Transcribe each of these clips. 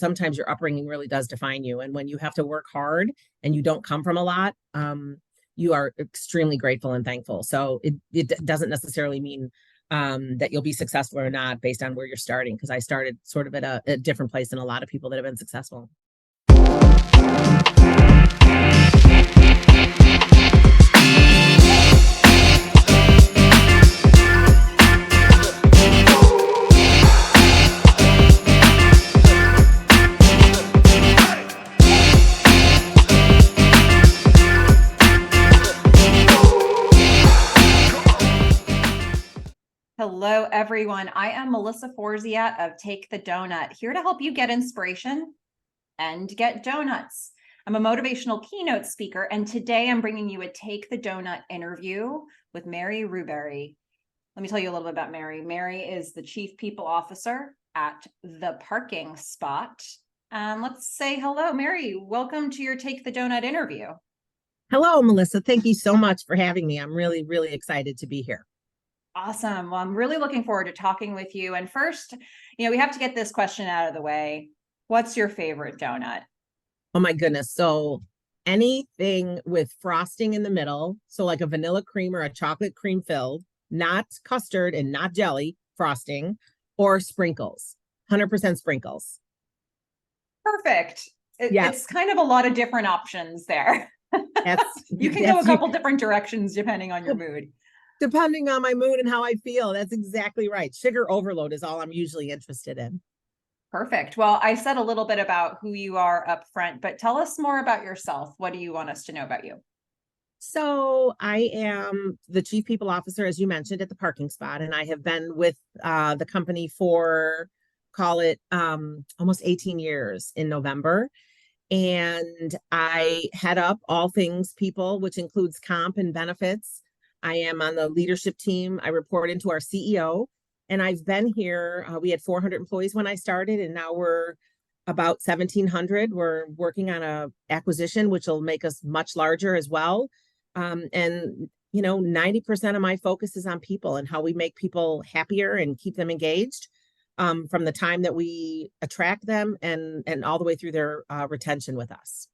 sometimes your upbringing really does define you. And when you have to work hard and you don't come from a lot, you are extremely grateful and thankful. So it doesn't necessarily mean that you'll be successful or not based on where you're starting, because I started sort of at a different place than a lot of people that have been successful. Hello, everyone. I am Melissa Forziat of Take the Doughnut, here to help you get inspiration and get donuts. I'm a motivational keynote speaker, and today I'm bringing you a Take the Doughnut interview with Mary Ruberry. Let me tell you a little bit about Mary. Mary is the Chief People Officer at The Parking Spot. Let's say hello, Mary. Welcome to your Take the Doughnut interview. Hello, Melissa. Thank you so much for having me. I'm really, really excited to be here. Awesome. Well, I'm really looking forward to talking with you. And first, we have to get this question out of the way. What's your favorite donut? Oh my goodness. So anything with frosting in the middle, so like a vanilla cream or a chocolate cream filled, not custard and not jelly, frosting, or sprinkles, 100% sprinkles. Perfect. It's kind of a lot of different options there. You can go a couple different directions depending on your mood. Depending on my mood and how I feel. That's exactly right. Sugar overload is all I'm usually interested in. Perfect. Well, I said a little bit about who you are up front, but tell us more about yourself. What do you want us to know about you? So I am the Chief People Officer, as you mentioned, at The Parking Spot, and I have been with the company for, call it, almost 18 years in November. And I head up all things people, which includes comp and benefits. I am on the leadership team. I report into our CEO, and I've been here. We had 400 employees when I started, and now we're about 1,700. We're working on a acquisition, which will make us much larger as well. And 90% of my focus is on people and how we make people happier and keep them engaged, from the time that we attract them and all the way through their retention with us.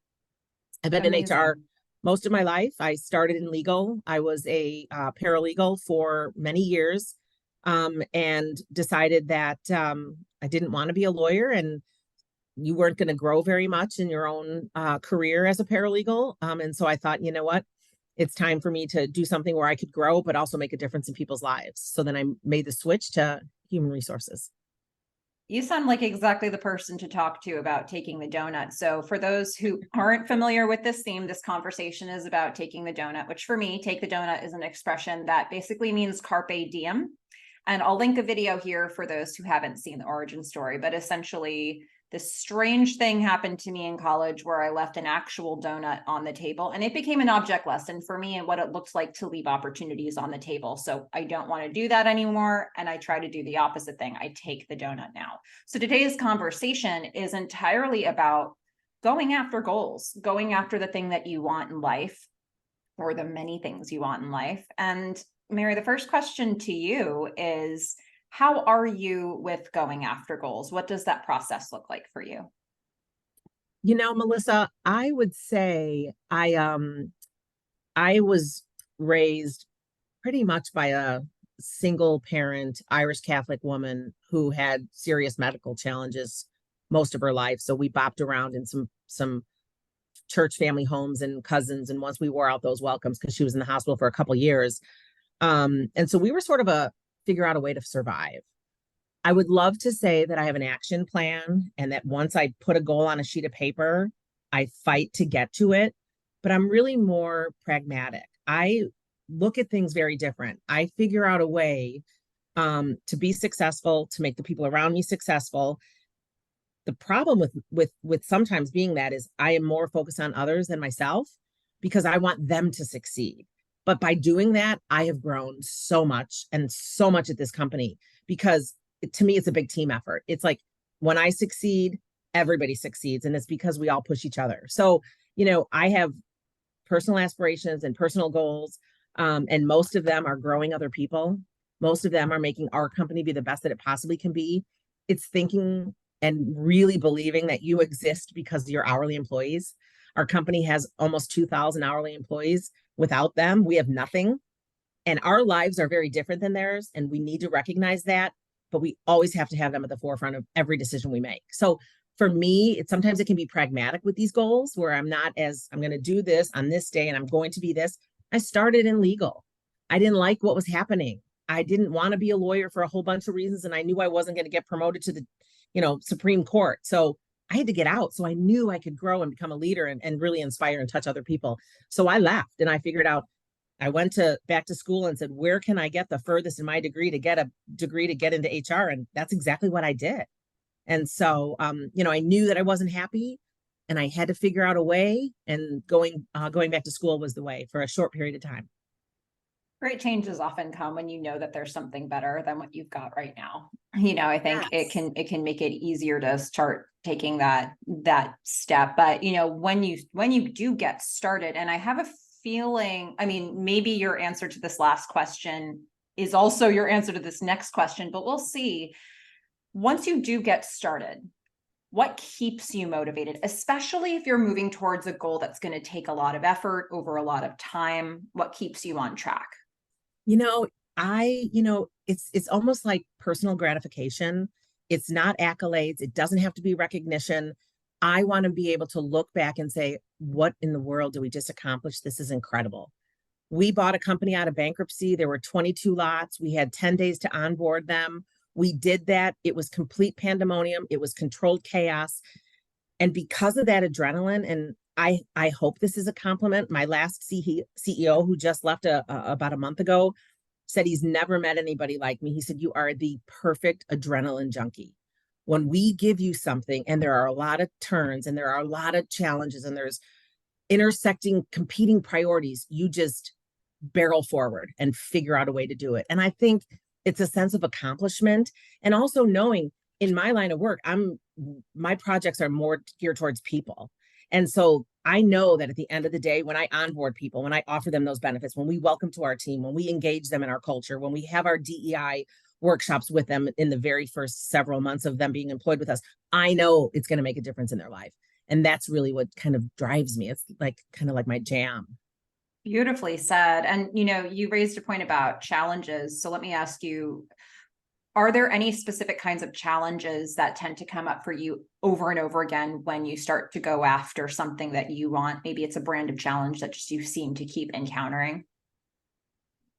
I've been in HR most of my life. I started in legal. I was a paralegal for many years, and decided that I didn't want to be a lawyer, and you weren't going to grow very much in your own career as a paralegal. And so I thought, you know what, it's time for me to do something where I could grow, but also make a difference in people's lives. So then I made the switch to human resources. You sound like exactly the person to talk to about taking the donut. So for those who aren't familiar with this theme, this conversation is about taking the donut, which for me, take the donut is an expression that basically means carpe diem. And I'll link a video here for those who haven't seen the origin story, but essentially this strange thing happened to me in college where I left an actual donut on the table, and it became an object lesson for me and what it looks like to leave opportunities on the table. So I don't want to do that anymore. And I try to do the opposite thing. I take the donut now. So today's conversation is entirely about going after goals, going after the thing that you want in life, or the many things you want in life. And Mary, the first question to you is, how are you with going after goals? What does that process look like for you? Melissa, I would say I was raised pretty much by a single parent Irish Catholic woman who had serious medical challenges most of her life. So we bopped around in some church family homes and cousins. And once we wore out those welcomes, because she was in the hospital for a couple of years. And so we were sort of figure out a way to survive. I would love to say that I have an action plan and that once I put a goal on a sheet of paper, I fight to get to it, but I'm really more pragmatic. I look at things very different. I figure out a way to be successful, to make the people around me successful. The problem with sometimes being that is I am more focused on others than myself because I want them to succeed. But by doing that, I have grown so much and so much at this company because to me, it's a big team effort. It's like when I succeed, everybody succeeds. And it's because we all push each other. So, I have personal aspirations and personal goals. And most of them are growing other people. Most of them are making our company be the best that it possibly can be. It's thinking and really believing that you exist because of your hourly employees. Our company has almost 2,000 hourly employees. Without them, we have nothing. And our lives are very different than theirs. And we need to recognize that. But we always have to have them at the forefront of every decision we make. So for me, sometimes it can be pragmatic with these goals where I'm going to do this on this day and I'm going to be this. I started in legal. I didn't like what was happening. I didn't want to be a lawyer for a whole bunch of reasons. And I knew I wasn't going to get promoted to the, Supreme Court. So I had to get out. So I knew I could grow and become a leader and really inspire and touch other people. So I left and I figured out, I went back to school and said, where can I get the furthest in my degree to get a degree to get into HR? And that's exactly what I did. And so, I knew that I wasn't happy and I had to figure out a way, and going back to school was the way for a short period of time. Great changes often come when you know that there's something better than what you've got right now. I think Yes. it can make it easier to start taking that step. But when you do get started, and I have a feeling, maybe your answer to this last question is also your answer to this next question, but we'll see. Once you do get started, what keeps you motivated, especially if you're moving towards a goal that's going to take a lot of effort over a lot of time? What keeps you on track? It's almost like personal gratification. It's not accolades. It doesn't have to be recognition. I want to be able to look back and say, what in the world did we just accomplish? This is incredible. We bought a company out of bankruptcy. There were 22 lots. We had 10 days to onboard them. We did that. It was complete pandemonium. It was controlled chaos. And because of that adrenaline, and I hope this is a compliment, my last CEO who just left about a month ago said he's never met anybody like me. He said, you are the perfect adrenaline junkie. When we give you something and there are a lot of turns and there are a lot of challenges and there's intersecting competing priorities, you just barrel forward and figure out a way to do it. And I think it's a sense of accomplishment, and also knowing in my line of work, my projects are more geared towards people. And so I know that at the end of the day, when I onboard people, when I offer them those benefits, when we welcome to our team, when we engage them in our culture, when we have our DEI workshops with them in the very first several months of them being employed with us, I know it's going to make a difference in their life. And that's really what kind of drives me. It's kind of like my jam. Beautifully said. And, you raised a point about challenges. So let me ask you, are there any specific kinds of challenges that tend to come up for you over and over again when you start to go after something that you want? Maybe it's a brand of challenge that just you seem to keep encountering.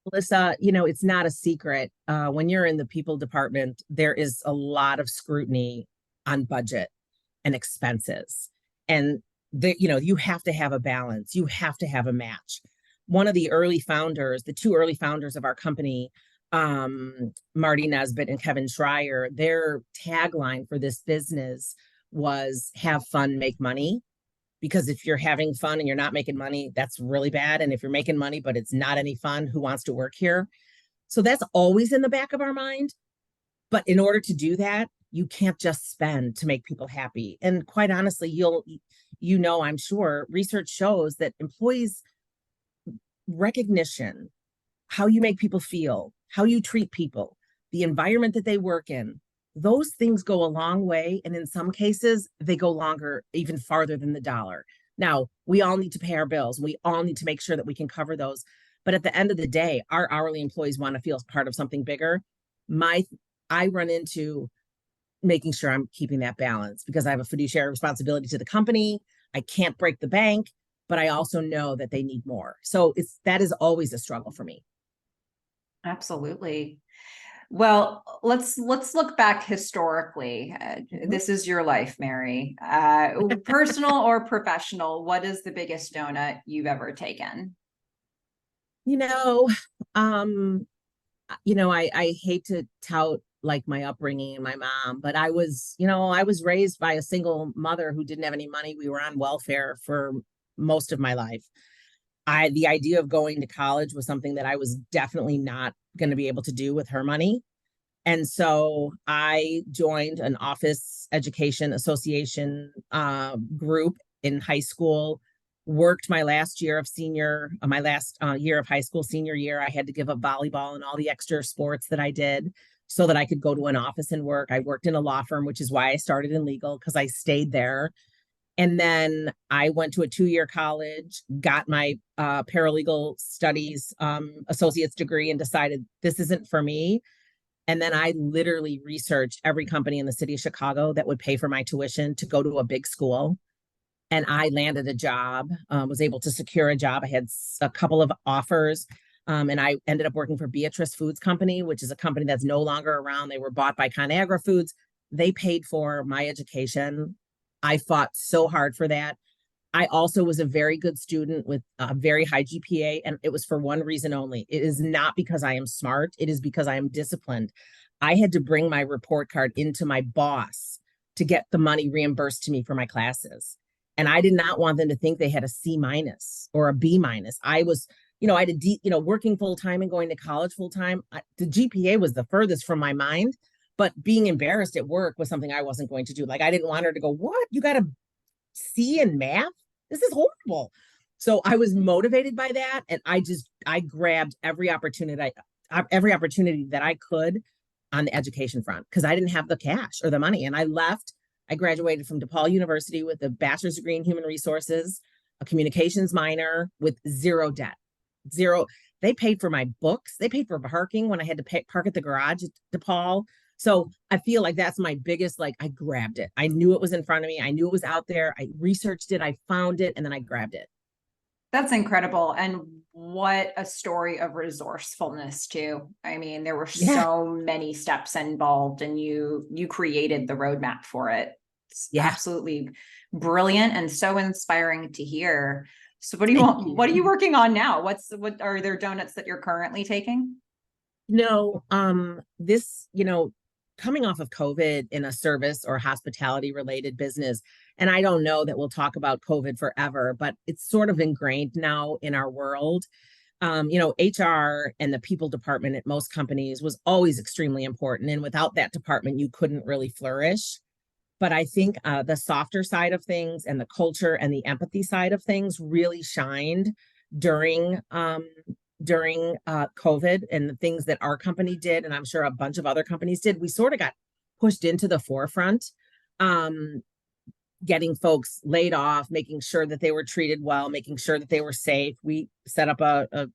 Melissa, it's not a secret. When you're in the people department, there is a lot of scrutiny on budget and expenses. And you have to have a balance. You have to have a match. One of the two early founders of our company, Marty Nesbitt and Kevin Schreier, their tagline for this business was have fun, make money. Because if you're having fun and you're not making money, that's really bad. And if you're making money, but it's not any fun, who wants to work here? So that's always in the back of our mind. But in order to do that, you can't just spend to make people happy. And quite honestly, I'm sure research shows that employees recognition, how you make people feel, how you treat people, the environment that they work in, those things go a long way. And in some cases, they go longer, even farther than the dollar. Now, we all need to pay our bills. We all need to make sure that we can cover those. But at the end of the day, our hourly employees want to feel part of something bigger. I run into making sure I'm keeping that balance because I have a fiduciary responsibility to the company. I can't break the bank, but I also know that they need more. So that is always a struggle for me. Absolutely. Well, let's look back historically. This is your life, Mary. Personal or professional, what is the biggest donut you've ever taken? I hate to tout like my upbringing and my mom, but I was raised by a single mother who didn't have any money. We were on welfare for most of my life. The idea of going to college was something that I was definitely not going to be able to do with her money. And so I joined an office education association group in high school, worked my last year of high school, senior year. I had to give up volleyball and all the extra sports that I did. so that I could go to an office and work. I worked in a law firm, which is why I started in legal, because I stayed there. And then I went to a 2-year college, got my paralegal studies associate's degree, and decided this isn't for me. And then I literally researched every company in the city of Chicago that would pay for my tuition to go to a big school. And I landed a job, was able to secure a job. I had a couple of offers, and I ended up working for Beatrice Foods Company, which is a company that's no longer around. They were bought by ConAgra Foods. They paid for my education. I fought so hard for that. I also was a very good student with a very high GPA, and it was for one reason only. It is not because I am smart. It is because I am disciplined. I had to bring my report card into my boss to get the money reimbursed to me for my classes. And I did not want them to think they had a C minus or a B minus. I was, I had working full time and going to college full time. The GPA was the furthest from my mind, but being embarrassed at work was something I wasn't going to do. Like, I didn't want her to go, "What? You got a C in math? This is horrible." So I was motivated by that. And I grabbed every opportunity that I could on the education front, because I didn't have the cash or the money. And I left. I graduated from DePaul University with a bachelor's degree in human resources, a communications minor, with zero debt. Zero. They paid for my books. They paid for parking when I had to park at the garage at DePaul. So I feel like that's my biggest, I grabbed it. I knew it was in front of me. I knew it was out there. I researched it. I found it, and then I grabbed it. That's incredible. And what a story of resourcefulness too. I mean, there were so many steps involved, and you created the roadmap for it. It's absolutely brilliant and so inspiring to hear. So what do you want? What are you working on now? What are there donuts that you're currently taking? No, coming off of COVID in a service or hospitality related business, and I don't know that we'll talk about COVID forever, but it's sort of ingrained now in our world. HR and the people department at most companies was always extremely important. And without that department, you couldn't really flourish. But I think the softer side of things and the culture and the empathy side of things really shined during COVID, and the things that our company did, and I'm sure a bunch of other companies did. We sort of got pushed into the forefront, getting folks laid off, making sure that they were treated well, making sure that they were safe. We set up a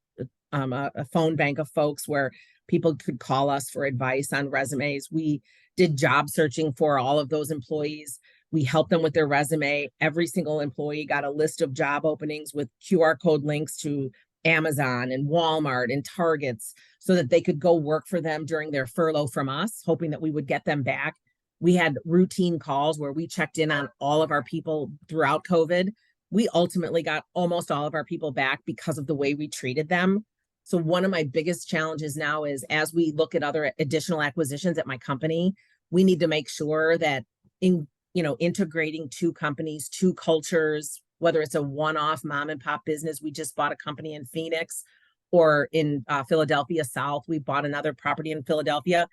phone bank of folks where people could call us for advice on resumes. We did job searching for all of those employees. We helped them with their resume. Every single employee got a list of job openings with QR code links to Amazon and Walmart and Targets, so that they could go work for them during their furlough from us, hoping that we would get them back. We had routine calls where we checked in on all of our people throughout COVID. We ultimately got almost all of our people back because of the way we treated them. So one of my biggest challenges now is, as we look at other additional acquisitions at my company, we need to make sure that integrating two companies, two cultures, whether it's a one-off mom and pop business. We just bought a company in Phoenix, or in Philadelphia South, we bought another property in Philadelphia.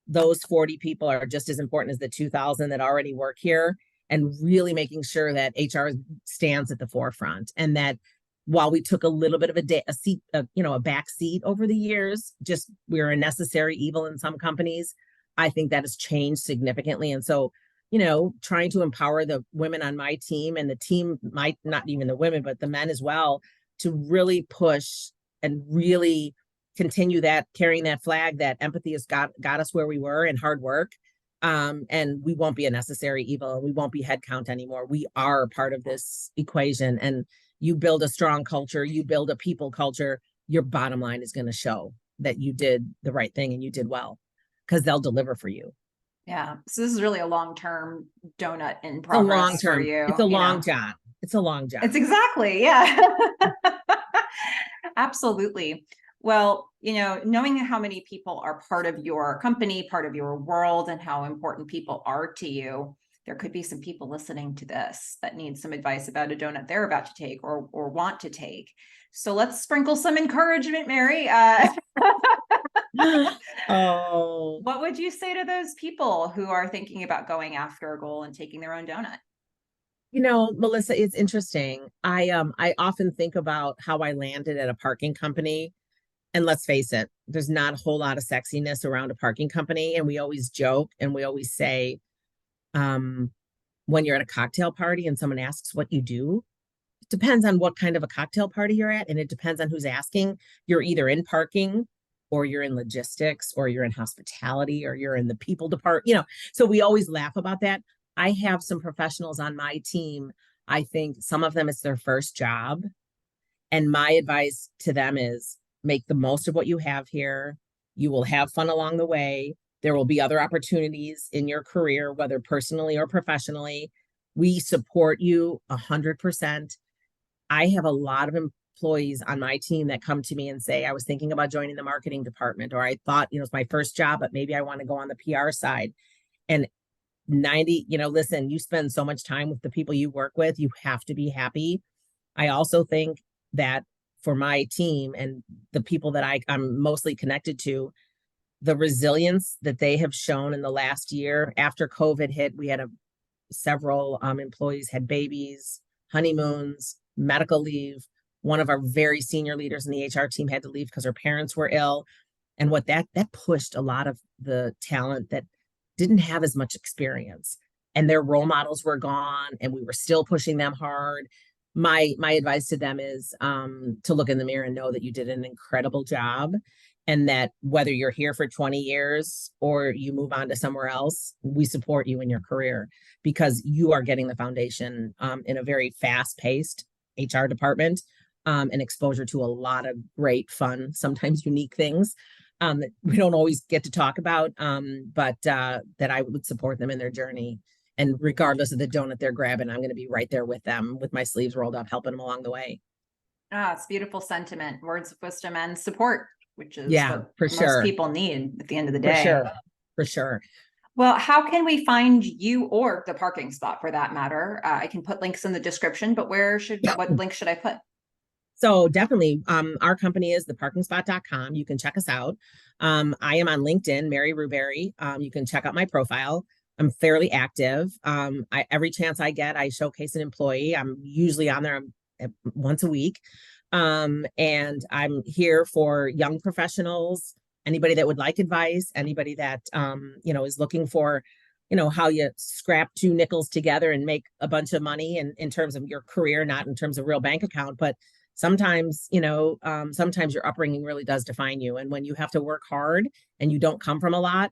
Those 40 people are just as important as the 2,000 that already work here, and really making sure that HR stands at the forefront. And that while we took a little bit of a back seat over the years, just we're a necessary evil in some companies, I think that has changed significantly. And so, trying to empower the women on my team, and the team, not even the women, but the men as well, to really push and really continue that, carrying that flag that empathy has got us where we were, and hard work. And we won't be a necessary evil. We won't be headcount anymore. We are part of this equation. And you build a strong culture, you build a people culture, your bottom line is going to show that you did the right thing and you did well, because they'll deliver for you. Yeah. So this is really a long-term donut in progress for you. It's a long job. It's a long job. It's exactly. Yeah. Absolutely. Well, knowing how many people are part of your company, part of your world, and how important people are to you, there could be some people listening to this that need some advice about a donut they're about to take or want to take. So let's sprinkle some encouragement, Mary. Oh, what would you say to those people who are thinking about going after a goal and taking their own donut? Melissa, it's interesting. I often think about how I landed at a parking company. And let's face it, there's not a whole lot of sexiness around a parking company. And we always joke and we always say, when you're at a cocktail party and someone asks what you do, it depends on what kind of a cocktail party you're at. And it depends on who's asking. You're either in parking or you're in logistics or you're in hospitality or you're in the people department, so we always laugh about that. I have some professionals on my team. I think some of them, it's their first job. And my advice to them is make the most of what you have here. You will have fun along the way. There will be other opportunities in your career, whether personally or professionally. We support you 100%. I have a lot of employees on my team that come to me and say, I was thinking about joining the marketing department, or I thought, it's my first job, but maybe I want to go on the PR side. And 90, listen, you spend so much time with the people you work with, you have to be happy. I also think that for my team and the people that I'm mostly connected to, the resilience that they have shown in the last year after COVID hit, we had several employees had babies, honeymoons, medical leave. One of our very senior leaders in the HR team had to leave because her parents were ill. And what that pushed a lot of the talent that didn't have as much experience, and their role models were gone, and we were still pushing them hard. My advice to them is to look in the mirror and know that you did an incredible job, and that whether you're here for 20 years or you move on to somewhere else, we support you in your career, because you are getting the foundation in a very fast-paced HR department, and exposure to a lot of great, fun, sometimes unique things that we don't always get to talk about, but that I would support them in their journey. And regardless of the donut they're grabbing, I'm going to be right there with them with my sleeves rolled up, helping them along the way. Ah, it's beautiful sentiment, words of wisdom and support, which is what for most sure. people need at the end of the For day. sure. For sure. Well, how can we find you, or the parking spot for that matter? I can put links in the description, but what link should I put? So definitely, our company is theparkingspot.com. You can check us out. I am on LinkedIn, Mary Ruberry. You can check out my profile. I'm fairly active. Every chance I get, I showcase an employee. I'm usually on there once a week. And I'm here for young professionals, anybody that would like advice, anybody that, is looking for, how you scrap 2 nickels together and make a bunch of money in terms of your career, not in terms of real bank account, but sometimes, sometimes your upbringing really does define you. And when you have to work hard and you don't come from a lot,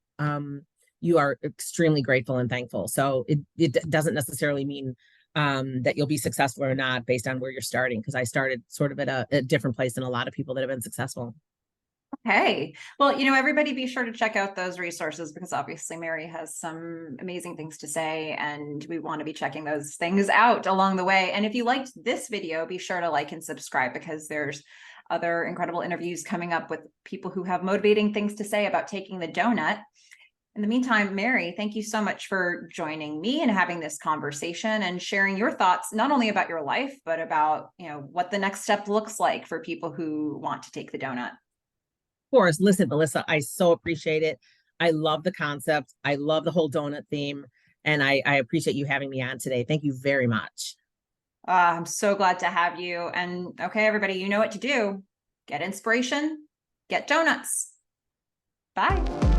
you are extremely grateful and thankful. So it doesn't necessarily mean that you'll be successful or not based on where you're starting, because I started sort of at a different place than a lot of people that have been successful. Okay. Well, everybody be sure to check out those resources, because obviously Mary has some amazing things to say, and we want to be checking those things out along the way. And if you liked this video, be sure to like and subscribe, because there's other incredible interviews coming up with people who have motivating things to say about taking the donut. In the meantime, Mary, thank you so much for joining me and having this conversation and sharing your thoughts, not only about your life, but about, what the next step looks like for people who want to take the donut. Of course. Listen, Melissa, I so appreciate it. I love the concept. I love the whole donut theme. And I appreciate you having me on today. Thank you very much. I'm so glad to have you. And okay, everybody, you know what to do. Get inspiration, get donuts. Bye.